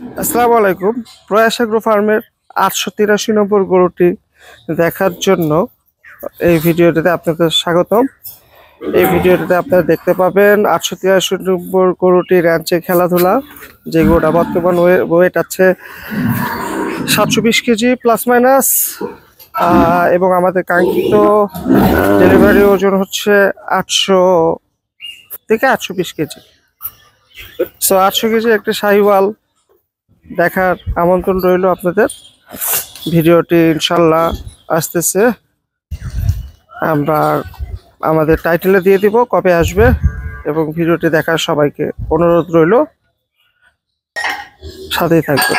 আসসালামু আলাইকুম। প্রয়াস এগ্রো ফার্মের 883 নম্বর গরুটি দেখার জন্য এই ভিডিওটিতে আপনাদের স্বাগতম। এই ভিডিওটিতে আপনারা দেখতে পাবেন 883 নম্বর গরুটি র্যাঞ্চে খেলাধুলা, যে গরুটা বর্তমান ওয়েট আছে 720 কেজি প্লাস মাইনাস, এবং আমাদের কাঙ্ক্ষিত ডেলিভারি ওজন হচ্ছে 800 থেকে 820 কেজি। সো 800 কেজি একটি শাহিওয়াল দেখার আমন্ত্রণ রইল আপনাদের। ভিডিওটি ইনশাল্লাহ আসতেছে, আমরা আমাদের টাইটেলে দিয়ে দিব কবে আসবে, এবং ভিডিওটি দেখার সবাইকে অনুরোধ রইল, সাথেই থাকবে।